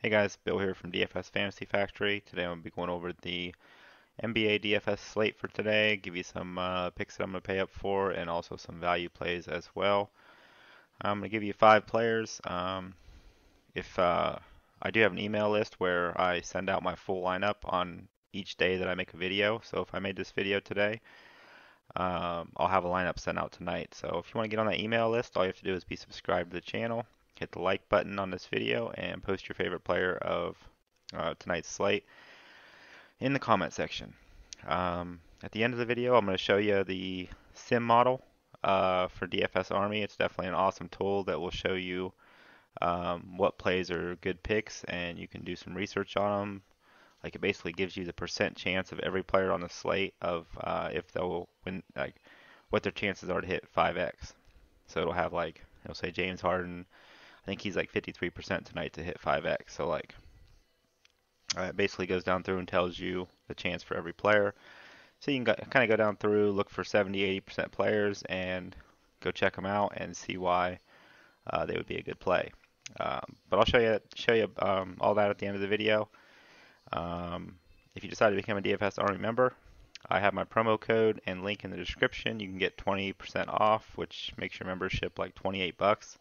Hey guys, Bill here from DFS Fantasy Factory. Today I'm going to be going over the NBA DFS slate for today, give you some picks that I'm going to pay up for, and also some value plays as well. I'm going to give you five players. If I do have an email list where I send out my full lineup on each day that I make a video. So if I made this video today, I'll have a lineup sent out tonight. So if you want to get on that email list, all you have to do is be subscribed to the channel, hit the like button on this video, and post your favorite player of tonight's slate in the comment section. At the end of the video, I'm going to show you the sim model for DFS Army. It's definitely an awesome tool that will show you what plays are good picks, and you can do some research on them. Like it basically gives you the percent chance of every player on the slate of if they'll win, like what their chances are to hit 5x. So it'll say James Harden. I think he's like 53% tonight to hit 5x. So it basically goes down through and tells you the chance for every player. So you can kind of go down through, look for 70, 80% players, and go check them out and see why they would be a good play. But I'll show you all that at the end of the video. If you decide to become a DFS Army member, I have my promo code and link in the description. You can get 20% off, which makes your membership like 28 bucks.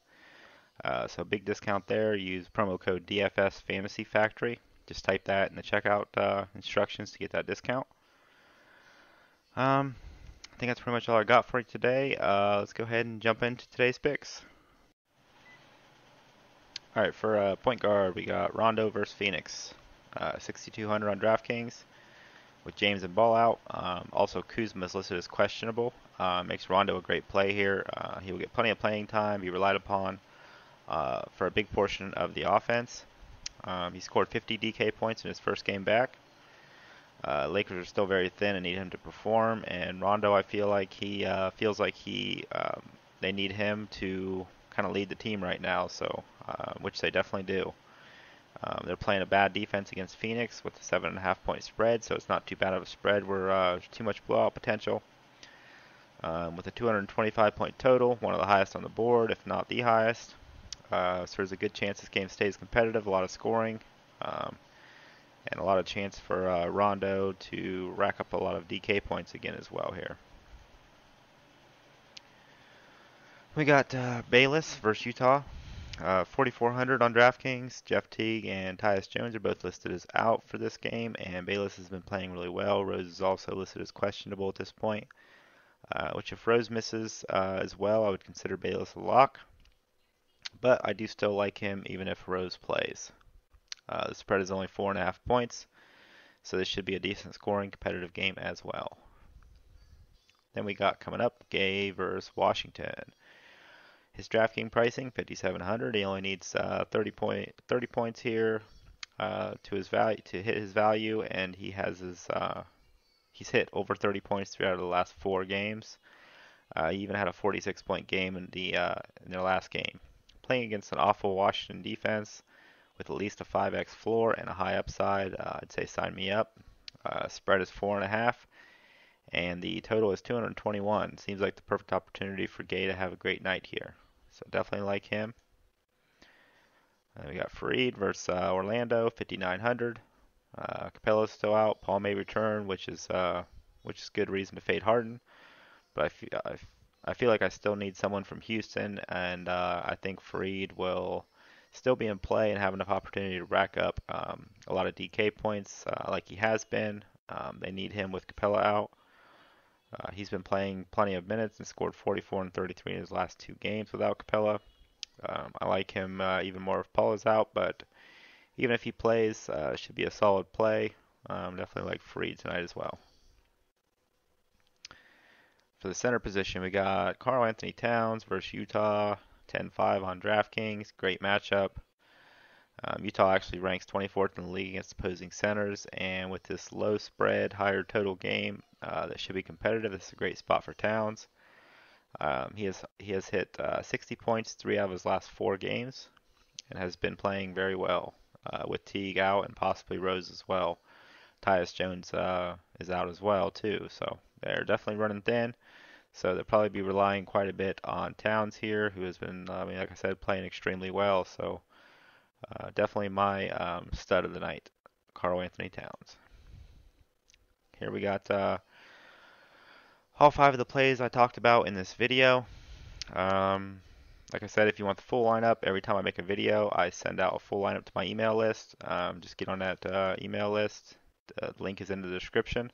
So big discount there. Use promo code DFS Fantasy Factory. Just type that in the checkout instructions to get that discount. I think that's pretty much all I got for you today. Let's go ahead and jump into today's picks. All right, for point guard, we got Rondo versus Phoenix, 6,200 on DraftKings with James and Ball out. Also, Kuzma is listed as questionable. Makes Rondo a great play here. He will get plenty of playing time, be relied upon for a big portion of the offense. He scored 50 DK points in his first game back. Lakers are still very thin and need him to perform. And Rondo, I feel like he feels like they need him to kind of lead the team right now. So, which they definitely do. They're playing a bad defense against Phoenix with a 7.5 point spread, so it's not too bad of a spread where too much blowout potential. With a 225-point total, one of the highest on the board, if not the highest. So there's a good chance this game stays competitive, a lot of scoring, and a lot of chance for Rondo to rack up a lot of DK points again as well here. We got Bayless versus Utah. 4,400 on DraftKings. Jeff Teague and Tyus Jones are both listed as out for this game, and Bayless has been playing really well. Rose is also listed as questionable at this point, which if Rose misses as well, I would consider Bayless a lock. But I do still like him even if Rose plays. The spread is only 4.5 points, so this should be a decent scoring competitive game as well. Then we got coming up Gay versus Washington. His DraftKings pricing 5,700. He only needs 30 points here to his value to hit his value, and he's hit over 30 points 3 out of the last 4 games. He even had a 46-point game in their last game, playing against an awful Washington defense with at least a 5x floor and a high upside. I'd say sign me up. Spread is 4.5. And the total is 221. Seems like the perfect opportunity for Gay to have a great night here. So definitely like him. We got Fareed versus Orlando, 5,900. Capella's still out. Paul may return, which is good reason to fade Harden. But I feel like I still need someone from Houston, and I think Fareed will still be in play and have enough opportunity to rack up a lot of DK points like he has been. They need him with Capella out. He's been playing plenty of minutes and scored 44 and 33 in his last 2 games without Capella. I like him even more if Paul is out, but even if he plays, it should be a solid play. Definitely like Fareed tonight as well. For the center position, we got Karl Anthony Towns versus Utah, 10-5 on DraftKings. Great matchup. Utah actually ranks 24th in the league against opposing centers, and with this low spread, higher total game, that should be competitive. This is a great spot for Towns. He has hit 60 points 3 out of his last 4 games, and has been playing very well with Teague out and possibly Rose as well. Tyus Jones is out as well too, so they're definitely running thin. So they'll probably be relying quite a bit on Towns here, who has been, like I said, playing extremely well. So Definitely my stud of the night, Karl Anthony Towns. Here we got all 5 of the plays I talked about in this video. Um, like I said, if you want the full lineup, every time I make a video, I send out a full lineup to my email list. Just get on that email list. The link is in the description.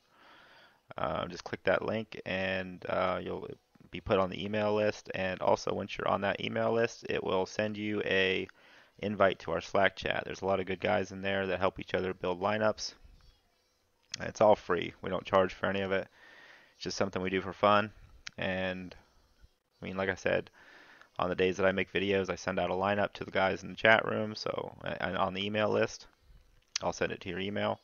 Just click that link and you'll be put on the email list. And also, once you're on that email list, it will send you a invite to our Slack chat. There's a lot of good guys in there that help each other build lineups. It's all free. We don't charge for any of it. It's just something we do for fun. And I mean, like I said, on the days that I make videos, I send out a lineup to the guys in the chat room. So, and on the email list, I'll send it to your email.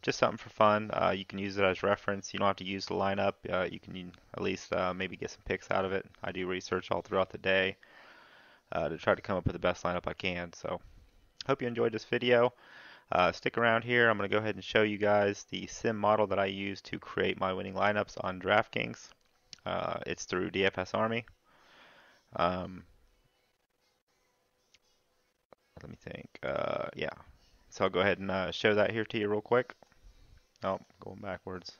Just something for fun. You can use it as reference. You don't have to use the lineup. You can at least maybe get some picks out of it. I do research all throughout the day to try to come up with the best lineup I can. So, hope you enjoyed this video. Stick around here. I'm going to go ahead and show you guys the sim model that I use to create my winning lineups on DraftKings. It's through DFS Army. Let me think. Yeah. So I'll go ahead and show that here to you real quick. Oh, going backwards.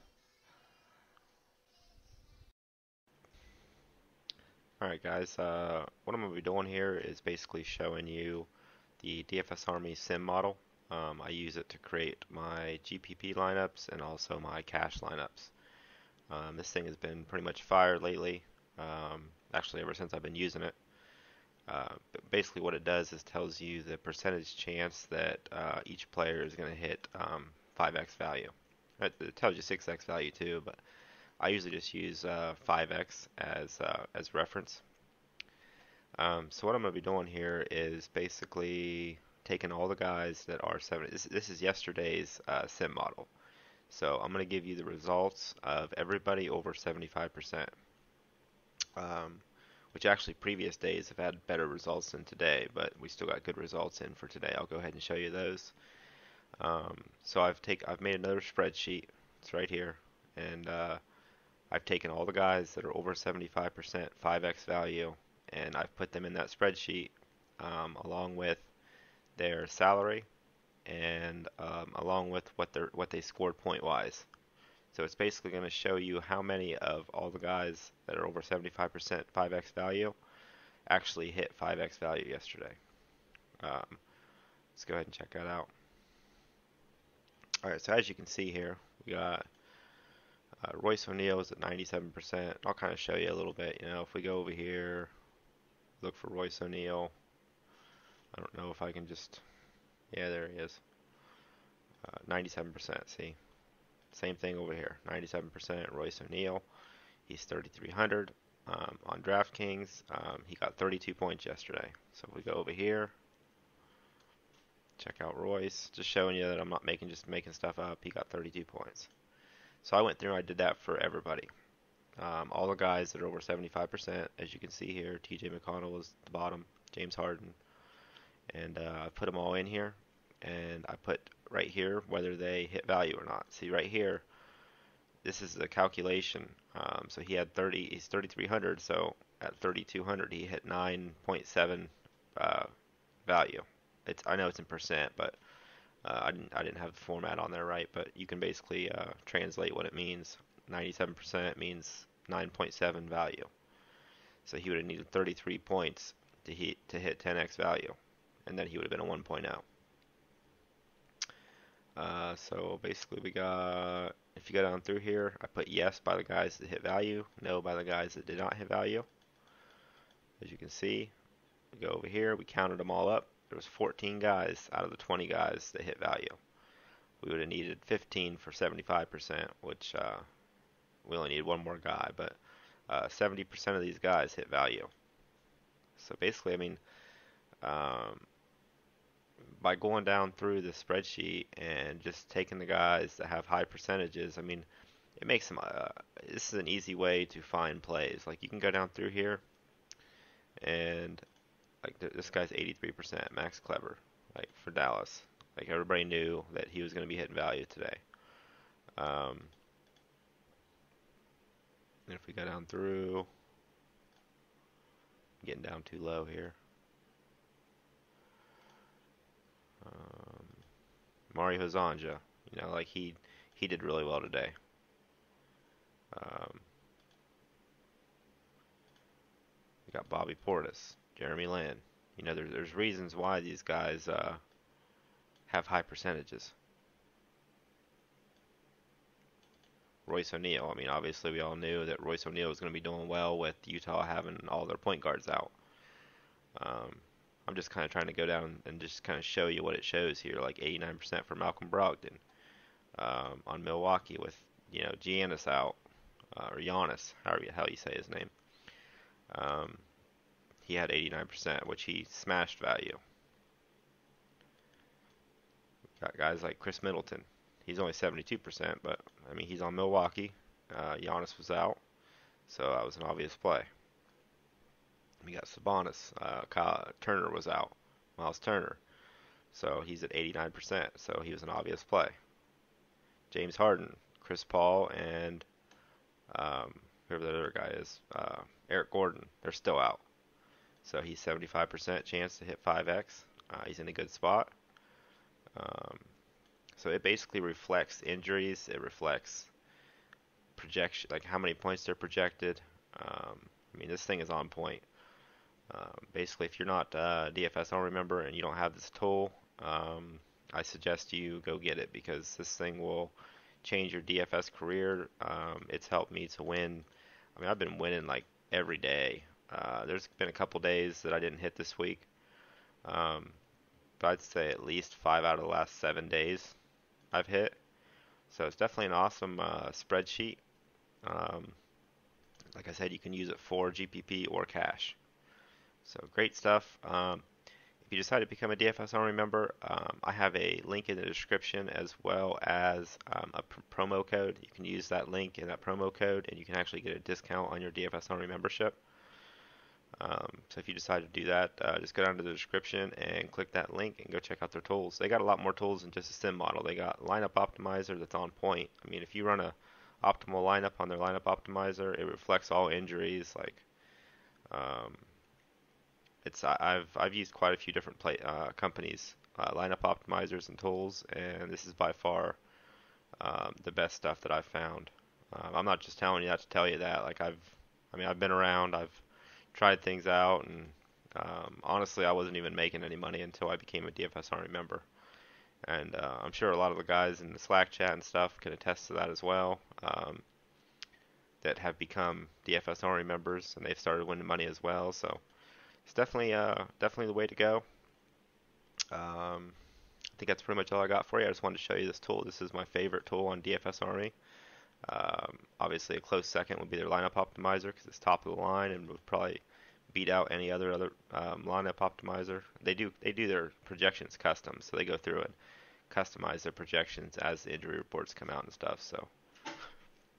Alright guys, what I'm going to be doing here is basically showing you the DFS Army sim model. I use it to create my GPP lineups and also my cash lineups. This thing has been pretty much fire lately, actually ever since I've been using it. But basically what it does is tells you the percentage chance that each player is going to hit 5x value. It tells you 6x value too, but I usually just use 5x as reference. So what I'm going to be doing here is basically taking all the guys that are 70. This is yesterday's sim model. So I'm going to give you the results of everybody over 75%. Which actually previous days have had better results than today, but we still got good results in for today. I'll go ahead and show you those. So I've made another spreadsheet. It's right here, and I've taken all the guys that are over 75% 5x value, and I've put them in that spreadsheet along with their salary and along with what they scored point wise. So it's basically going to show you how many of all the guys that are over 75% 5x value actually hit 5x value yesterday. Let's go ahead and check that out. Alright, so as you can see here, we got Royce O'Neal is at 97%. I'll kind of show you a little bit. You know, if we go over here, look for Royce O'Neal. I don't know if I can just, yeah, there he is. 97%, see? Same thing over here, 97% Royce O'Neal. He's 3,300 on DraftKings. He got 32 points yesterday. So if we go over here, check out Royce. Just showing you that I'm not just making stuff up. He got 32 points. So I went through and I did that for everybody. All the guys that are over 75%, as you can see here, TJ McConnell was at the bottom, James Harden, and I put them all in here, and I put right here whether they hit value or not. See right here, this is the calculation. So he had he's 3,300, so at 3,200 he hit 9.7 value. I know it's in percent, but I didn't have the format on there right, but you can basically translate what it means. 97% means 9.7 value. So he would have needed 33 points to hit 10x value, and then he would have been a 1.0. So basically we got, if you go down through here, I put yes by the guys that hit value, no by the guys that did not hit value. As you can see, we go over here, we counted them all up. There was 14 guys out of the 20 guys that hit value. We would have needed 15 for 75%, which we only need one more guy, but 70% of these guys hit value. So basically, I mean, by going down through the spreadsheet and just taking the guys that have high percentages, I mean, it makes them, this is an easy way to find plays. Like, you can go down through here, and like this guy's 83%, Max Kleber, like for Dallas. Like, everybody knew that he was going to be hitting value today. And if we go down through, getting down too low here. Mario Hezonja. Like he did really well today. Um, we got Bobby Portis, Jeremy Lin. There's reasons why these guys have high percentages. Royce O'Neal. I mean, obviously we all knew that Royce O'Neal was going to be doing well with Utah having all their point guards out. Um, I'm just kind of trying to go down and just kind of show you what it shows here, like 89% for Malcolm Brogdon on Milwaukee with Giannis out or Giannis, however how you say his name. Um, he had 89%, which he smashed value. Got guys like Chris Middleton. He's only 72%, but I mean he's on Milwaukee. Giannis was out, so that was an obvious play. We got Sabonis. Turner was out. Miles Turner. So he's at 89%. So he was an obvious play. James Harden, Chris Paul, and whoever that other guy is, Eric Gordon. They're still out. So he's 75% chance to hit 5x. He's in a good spot. Um, so it basically reflects injuries. It reflects projection, like how many points they're projected. I mean, this thing is on point. Basically, if you're not a DFS Army member and you don't have this tool, I suggest you go get it because this thing will change your DFS career. It's helped me to win. I mean, I've been winning like every day. There's been a couple days that I didn't hit this week, um, but I'd say at least 5 out of the last 7 days I've hit. So it's definitely an awesome spreadsheet. Um, like I said, you can use it for GPP or cash. So great stuff. If you decide to become a DFS Army member, I have a link in the description as well as a promo code. You can use that link and that promo code, and you can actually get a discount on your DFS Army membership. So if you decide to do that, just go down to the description and click that link and go check out their tools. They got a lot more tools than just a sim model. They got lineup optimizer that's on point. I mean, if you run a optimal lineup on their lineup optimizer, it reflects all injuries. Like, um, I've used quite a few different companies, lineup optimizers and tools, and this is by far the best stuff that I've found. I'm not just telling you that to tell you that. Like I've been around, I've tried things out, and honestly, I wasn't even making any money until I became a DFS Army member. And I'm sure a lot of the guys in the Slack chat and stuff can attest to that as well. That have become DFS Army members, and they've started winning money as well. So it's definitely the way to go. I think that's pretty much all I got for you. I just wanted to show you this tool. This is my favorite tool on DFS Army. Obviously, a close second would be their lineup optimizer because it's top of the line and would probably beat out any other lineup optimizer. They do their projections custom, so they go through and customize their projections as the injury reports come out and stuff. So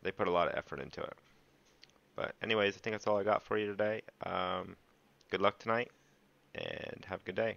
they put a lot of effort into it. But anyways, I think that's all I got for you today. Good luck tonight and have a good day.